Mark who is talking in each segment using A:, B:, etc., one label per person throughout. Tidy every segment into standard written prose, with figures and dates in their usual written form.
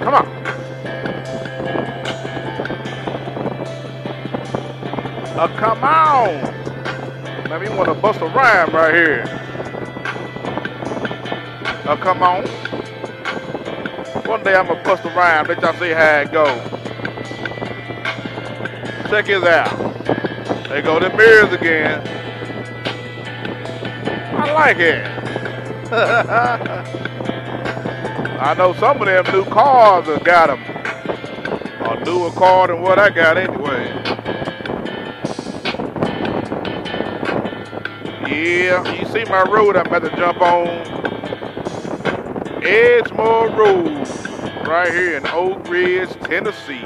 A: Come on. Come on. Now you want to bust a rhyme right here. Come on. One day I'm going to bust a rhyme. Let y'all see how it goes. Check this out. There go the mirrors again. I like it. I know some of them new cars have got them. A newer car than what I got anyway. Yeah, you see my road I'm about to jump on. Edgemore Road, right here in Oak Ridge, Tennessee.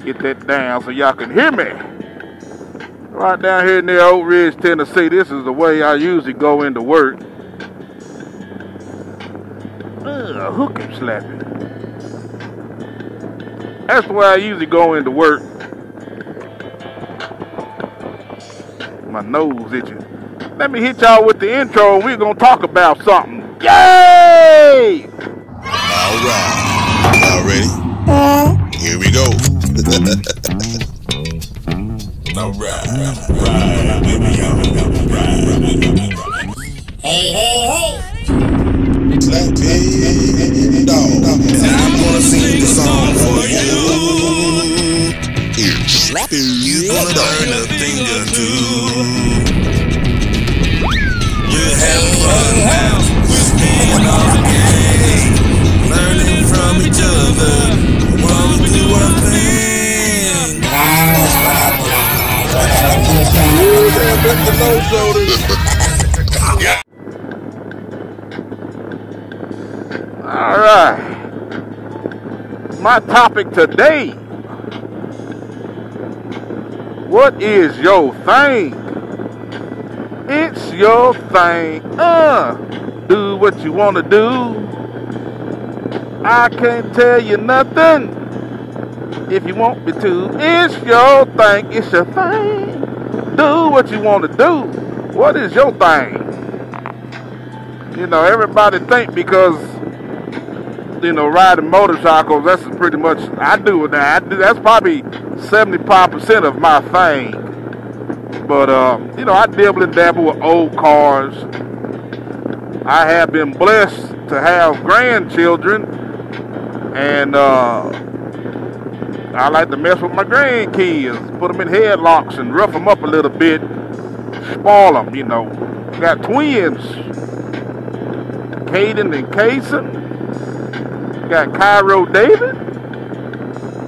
A: Get that down so y'all can hear me. Right down here near Oak Ridge, Tennessee. This is the way I usually go into work. Hook him slapping. That's the way I usually go into work. My nose itching. Let me hit y'all with the intro and we're going to talk about something. Yay!
B: Alright. Y'all ready? Here we go. Alright. Right, baby. Hey. Lappydog. And I'm gonna sing the song for you. Here's Lappydog. You gonna learn a thing or two. You're having fun now. We're staying all the game. Learning from each other. While we do our thing.
A: All right. My topic today. What is your thing? It's your thing. Do what you want to do. I can't tell you nothing if you want me to. It's your thing. It's your thing. Do what you want to do. What is your thing? You know, everybody think because, you know, riding motorcycles, that's pretty much, I do it now. That's probably 75% of my thing. But, you know, I dibble and dabble with old cars. I have been blessed to have grandchildren. And I like to mess with my grandkids. Put them in headlocks and rough them up a little bit. Spoil them, you know. Got twins. Caden and Kason. Got Cairo David.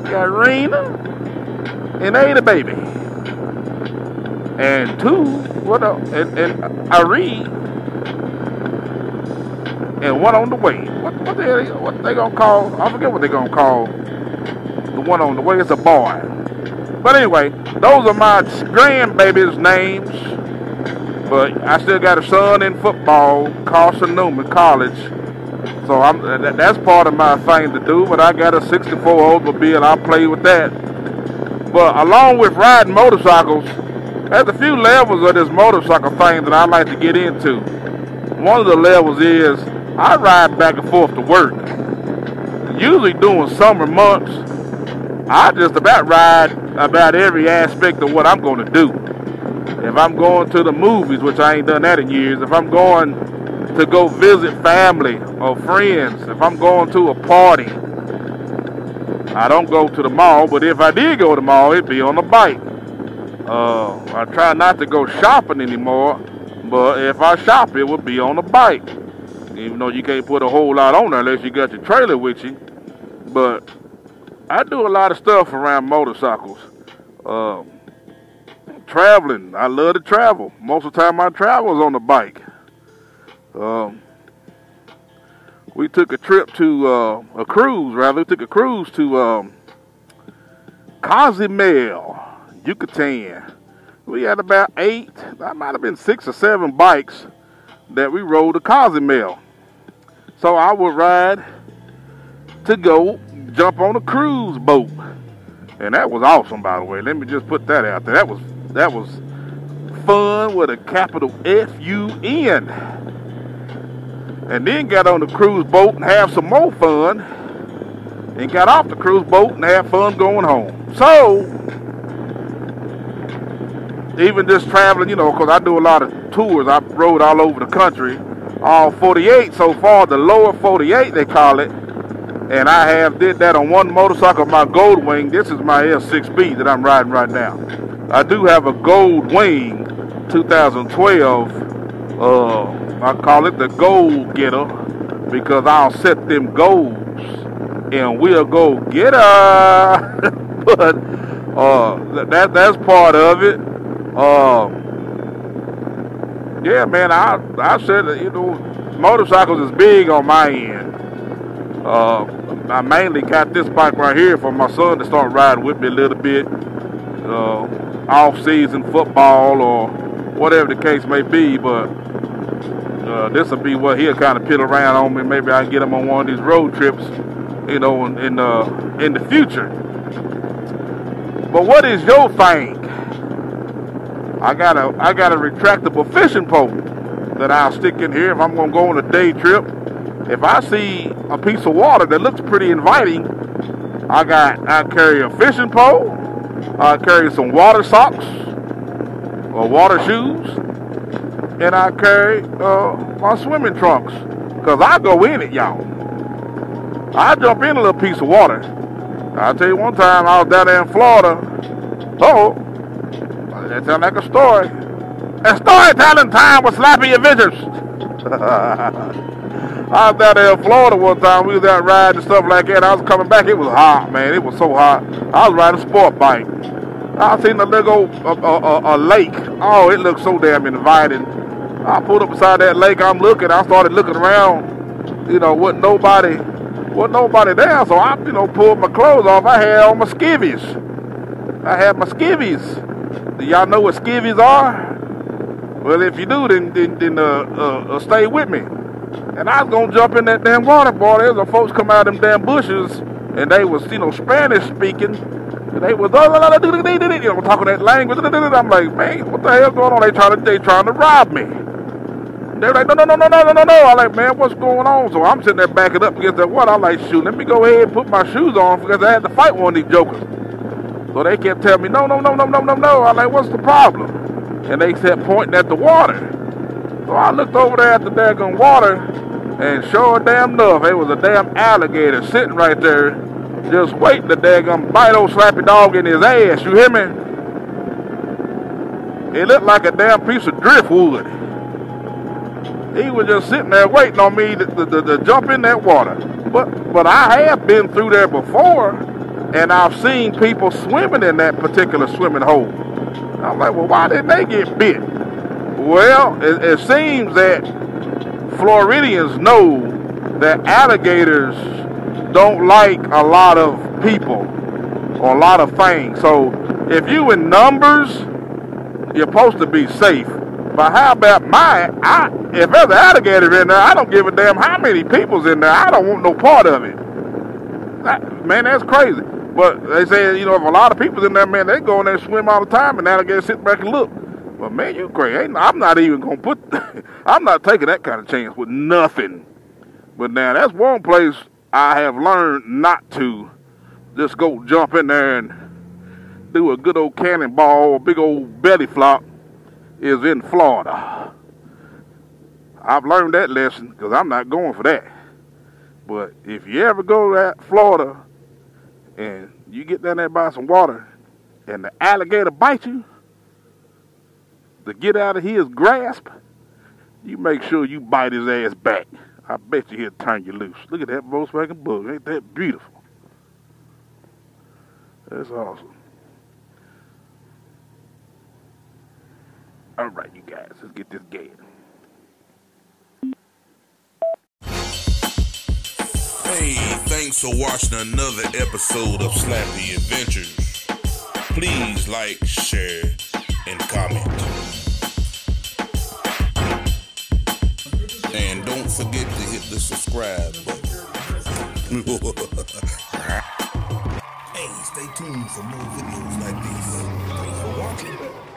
A: Got Rena. And Ada Baby. And two, what else? And Irene. And one on the way. What they gonna call? I forget what they gonna call the one on the way. It's a boy. But anyway, those are my grandbabies' names. But I still got a son in football, Carson Newman College. So that's part of my thing to do. But I got a 64 Oldsmobile. I play with that. But along with riding motorcycles, there's a few levels of this motorcycle thing that I like to get into. One of the levels is I ride back and forth to work. Usually during summer months, I just about ride about every aspect of what I'm going to do. If I'm going to the movies, which I ain't done that in years, if I'm going to go visit family or friends, if I'm going to a party, I don't go to the mall, but if I did go to the mall, it'd be on a bike. I try not to go shopping anymore, but if I shop, it would be on a bike. Even though you can't put a whole lot on there unless you got your trailer with you. But I do a lot of stuff around motorcycles. Traveling, I love to travel. Most of the time I travel is on the bike. We took a trip to, a cruise to Cozumel, Yucatan. We had about 8, that might have been 6 or 7 bikes that we rode to Cozumel. So I would ride to go jump on a cruise boat. And that was awesome, by the way. Let me just put that out there. That was fun with a capital F-U-N. And then got on the cruise boat and have some more fun. And got off the cruise boat and have fun going home. So, even just traveling, you know, because I do a lot of tours. I rode all over the country. All 48 so far, the lower 48 they call it. And I did that on one motorcycle, my Gold Wing. This is my L6B that I'm riding right now. I do have a Gold Wing 2012. I call it the Gold Getter because I'll set them goals and we'll go get her. But that's part of it. Yeah, man, I said that, you know, motorcycles is big on my end. I mainly got this bike right here for my son to start riding with me a little bit. Off-season football or whatever the case may be, but this will be what he'll kind of pit around on me. Maybe I can get him on one of these road trips, you know, in the future. But what is your thing? I got a retractable fishing pole that I'll stick in here if I'm gonna go on a day trip. If I see a piece of water that looks pretty inviting, I carry a fishing pole, I carry some water socks or water shoes, and I carry my swimming trunks. Cause I go in it, y'all. I jump in a little piece of water. I'll tell you one time I was down there in Florida. That sounds like a story. And storytelling time with Slappy Adventures. I was down there in Florida one time. We was out riding and stuff like that. I was coming back. It was hot, man. It was so hot. I was riding a sport bike. I seen a little a lake. Oh, it looked so damn inviting. I pulled up beside that lake. I'm looking. I started looking around. You know, wasn't nobody there. So I, you know, pulled my clothes off. I had on my skivvies. Do y'all know what skivvies are? Well, if you do, then stay with me. And I was gonna jump in that damn water, boy. There's some folks come out of them damn bushes, and they was, you know, Spanish speaking, and they was, you know, talking that language. I'm like, man, what the hell going on? They trying to rob me. They're like, no. I'm like, man, what's going on? So I'm sitting there backing up against that water. I'm like, shoot, let me go ahead and put my shoes on because I had to fight one of these jokers. So they kept telling me, no. I'm like, what's the problem? And they kept pointing at the water. So I looked over there at the daggone water, and sure damn enough, it was a damn alligator sitting right there, just waiting to daggone bite old Slappy Dog in his ass, you hear me? It looked like a damn piece of driftwood. He was just sitting there waiting on me to jump in that water. But I have been through there before, and I've seen people swimming in that particular swimming hole. I'm like, well, why didn't they get bit? Well, it seems that Floridians know that alligators don't like a lot of people or a lot of things. So if you in numbers, you're supposed to be safe. But how about if there's an alligator in there, I don't give a damn how many people's in there. I don't want no part of it. Man, that's crazy. But they say, you know, if a lot of people's in there, man, they go in there and swim all the time, and alligators sit back and look. But man, you crazy. I'm not even going to I'm not taking that kind of chance with nothing. But now, that's one place I have learned not to just go jump in there and do a good old cannonball or big old belly flop, is in Florida. I've learned that lesson because I'm not going for that. But if you ever go to Florida and you get down there by some water and the alligator bites you, to get out of his grasp, you make sure you bite his ass back. I bet you he'll turn you loose. Look at that Volkswagen Bug. Ain't that beautiful? That's awesome. All right, you guys, let's get this game.
B: Hey, thanks for watching another episode of Slappy Adventures. Please like, share, and comment. And don't forget to hit the subscribe button. Hey, stay tuned for more videos like this. Thanks for watching.